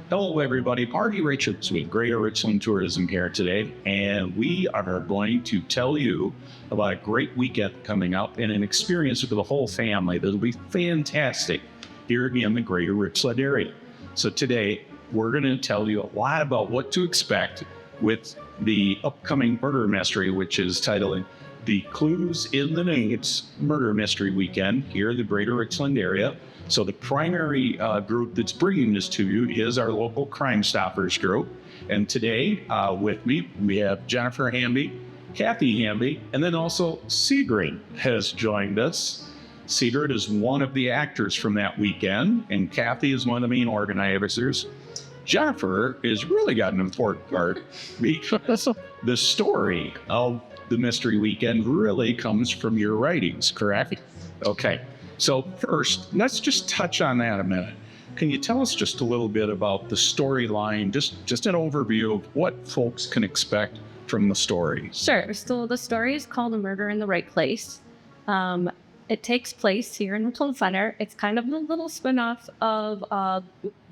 Hello, everybody. Marty Richards with Greater Richland Tourism here today, and we are going to tell you about a great weekend coming up and an experience for the whole family that'll be fantastic here in the Greater Richland area. So today, we're going to tell you a lot about what to expect with the upcoming murder mystery, which is titled The Clues in the Names Murder Mystery Weekend here in the Greater Richland area. So the primary group that's bringing this to you is our local Crimestoppers group. And today with me, we have Jennifer Hamby, Kathy Hamby, and then also Sigrid has joined us. Sigrid is one of the actors from that weekend, and Kathy is one of the main organizers. Jennifer has really got an important part because the story of the mystery weekend really comes from your writings, correct? Okay. So first, let's just touch on that a minute. Can you tell us just a little bit about the storyline, just an overview of what folks can expect from the story? Sure. So the story is called A Murder in the Wright Place. It takes place here in Richland Center. It's kind of a little spin-off of a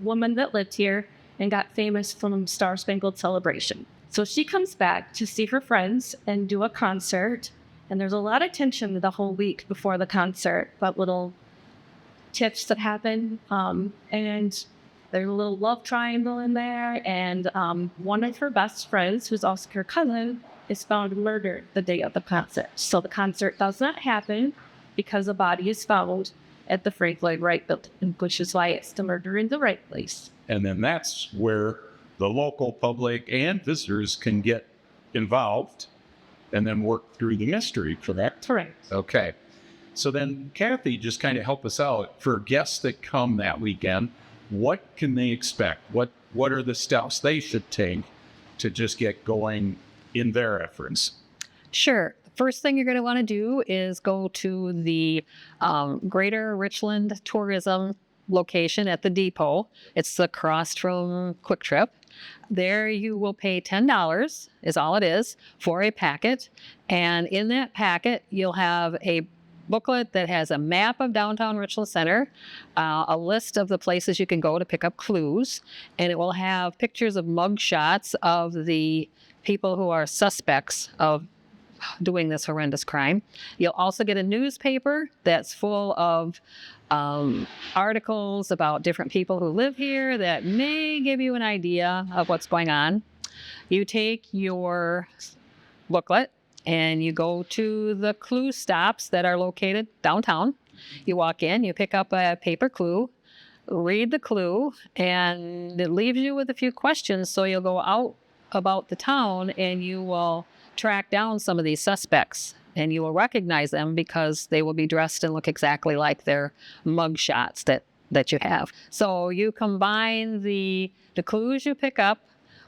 woman that lived here and got famous from Star Spangled Celebration. So she comes back to see her friends and do a concert. And there's a lot of tension the whole week before the concert about little tips that happen. And there's a little love triangle in there. And one of her best friends, who's also her cousin, is found murdered the day of the concert. So the concert does not happen because a body is found at the Frank Lloyd Wright building, which is why it's the Murder in the Wright Place. And then that's where the local public and visitors can get involved and then work through the mystery, correct? Correct. Okay. So then, Kathy, just kind of help us out. For guests that come that weekend, what can they expect? What are the steps they should take to just get going in their efforts? Sure. First thing you're going to want to do is go to the Greater Richland Tourism location at the depot. It's across from Quick Trip. There you will pay $10 is all it is for a packet. And in that packet, you'll have a booklet that has a map of downtown Richland Center, a list of the places you can go to pick up clues, and it will have pictures of mug shots of the people who are suspects of doing this horrendous crime. You'll also get a newspaper that's full of articles about different people who live here that may give you an idea of what's going on. You take your booklet and you go to the clue stops that are located downtown. You walk in, you pick up a paper clue, read the clue, and it leaves you with a few questions. So you'll go out about the town and you will track down some of these suspects. And you will recognize them because they will be dressed and look exactly like their mug shots that you have. So you combine the clues you pick up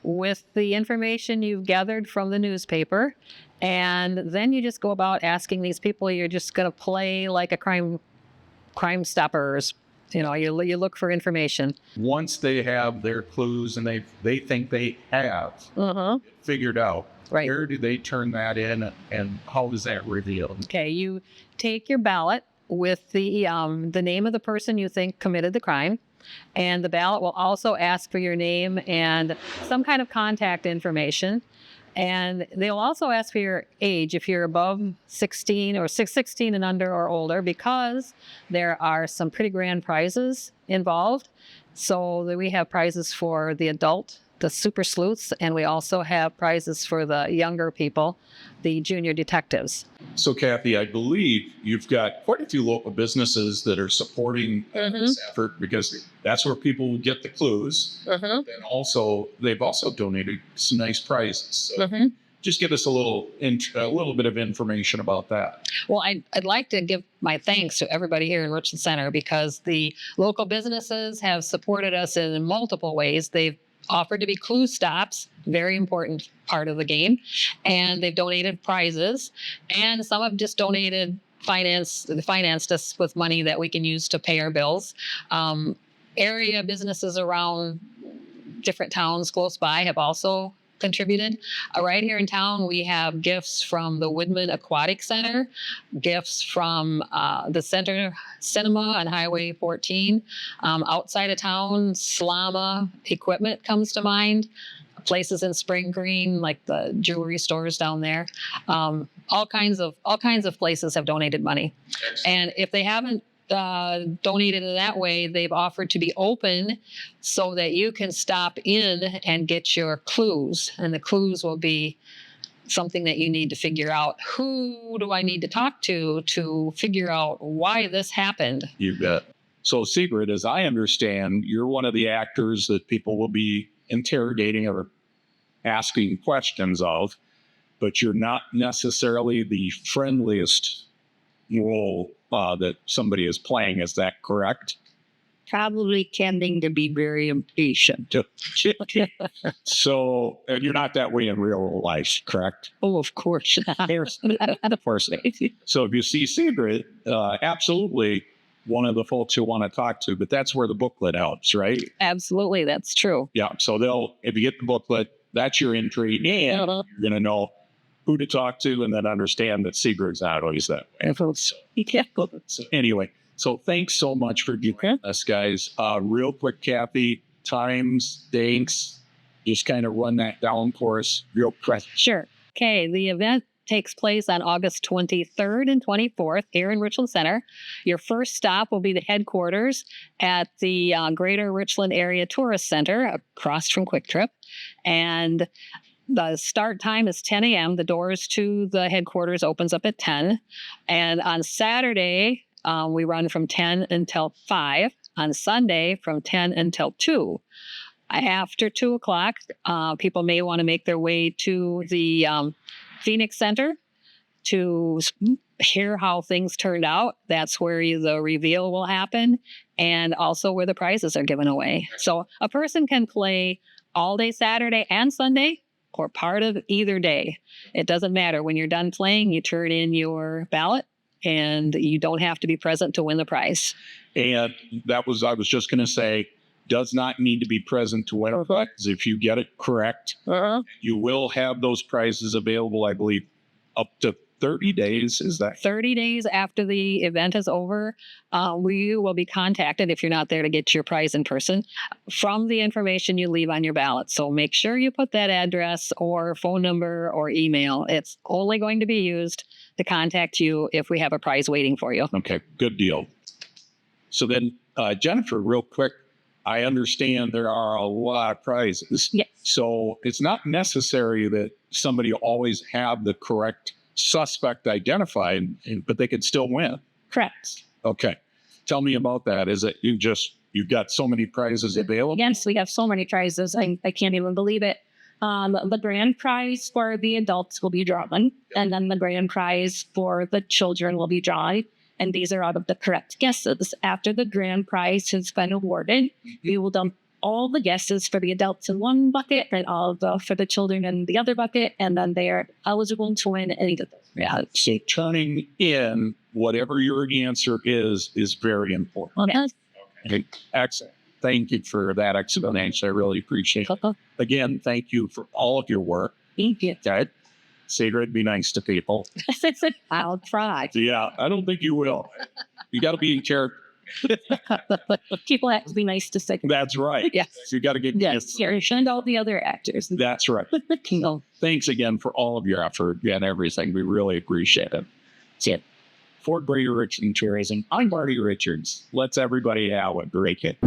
with the information you've gathered from the newspaper, and then you just go about asking these people. You're just going to play like a crime stoppers. You know, you look for information. Once they have their clues and they think they have figured out, right, where do they turn that in and how is that revealed? Okay, you take your ballot with the name of the person you think committed the crime, and the ballot will also ask for your name and some kind of contact information. And they'll also ask for your age if you're above 16 or 16 and under or older, because there are some pretty grand prizes involved. So we have prizes for the adult, the super sleuths, and we also have prizes for the younger people, the junior detectives. So, Kathy, I believe you've got quite a few local businesses that are supporting this effort, because that's where people will get the clues. And also, they've also donated some nice prizes. So just give us a little bit of information about that. Well, I'd like to give my thanks to everybody here in Richland Center, because the local businesses have supported us in multiple ways. They've offered to be clue stops, very important part of the game, and they've donated prizes, and some have just donated financed us with money that we can use to pay our bills. Area businesses around different towns close by have also contributed. Right here in town, we have gifts from the Woodman Aquatic Center, gifts from the Center Cinema on Highway 14. Outside of town, Slama Equipment comes to mind. Places in Spring Green, like the jewelry stores down there. All kinds of places have donated money. And if they haven't donated in that way, they've offered to be open so that you can stop in and get your clues. And the clues will be something that you need to figure out. Who do I need to talk to figure out why this happened? You bet. So, Sigrid, as I understand, you're one of the actors that people will be interrogating or asking questions of, but you're not necessarily the friendliest role that somebody is playing. Is that correct? Probably tending to be very impatient. So you're not that way in real life, correct? Oh, of course. Of course. So if you see Sigrid, absolutely one of the folks you want to talk to, but that's where the booklet helps, right? Absolutely, that's true. Yeah. So if you get the booklet, that's your entry, and you're going to know who to talk to, and then understand that Sigrid's not always that way. So anyway, so thanks so much for giving us, guys. Real quick, Kathy, times, dates, just kind of run that down for us real quick. Sure. Okay, the event takes place on August 23rd and 24th here in Richland Center. Your first stop will be the headquarters at the Greater Richland Area Tourist Center across from Quick Trip. And the start time is 10 a.m. The doors to the headquarters opens up at 10. And on Saturday, we run from 10 until 5. On Sunday, from 10 until 2. After 2 o'clock, people may want to make their way to the Phoenix Center to hear how things turned out. That's where the reveal will happen, and also where the prizes are given away. So a person can play all day Saturday and Sunday, or part of either day. It doesn't matter. When you're done playing, you turn in your ballot, and you don't have to be present to win the prize. And I was just going to say, does not need to be present to win a prize. If you get it correct, you will have those prizes available, I believe, up to 30 days. Is that 30 days after the event is over? We will be contacted if you're not there to get your prize in person from the information you leave on your ballot. So make sure you put that address or phone number or email. It's only going to be used to contact you if we have a prize waiting for you. Okay, good deal. So then, Jennifer, real quick, I understand there are a lot of prizes. Yes. So it's not necessary that somebody always have the correct suspect identified, but they could still win. Correct. Okay. Tell me about that. Is it you've got so many prizes available? Yes, we have so many prizes. I can't even believe it. The grand prize for the adults will be drawn, and then the grand prize for the children will be drawn. And these are out of the correct guesses. After the grand prize has been awarded, we will dump all the guesses for the adults in one bucket and for the children in the other bucket, and then they are eligible to win any of them. Yeah. So turning in whatever your answer is very important. Yes. Okay. Excellent. Thank you for that explanation. I really appreciate it. Again, thank you for all of your work. Thank you. Okay. Sigrid, be nice to people. I'll try. Yeah, I don't think you will. You got to be in character. People have to be nice to say. That's right. Yes. You got to get Yes. And all the other actors. That's right. Thanks again for all of your effort and everything. We really appreciate it. That's it. For Greater Richland Tourism, I'm Marty Richards. Let's everybody have a great day.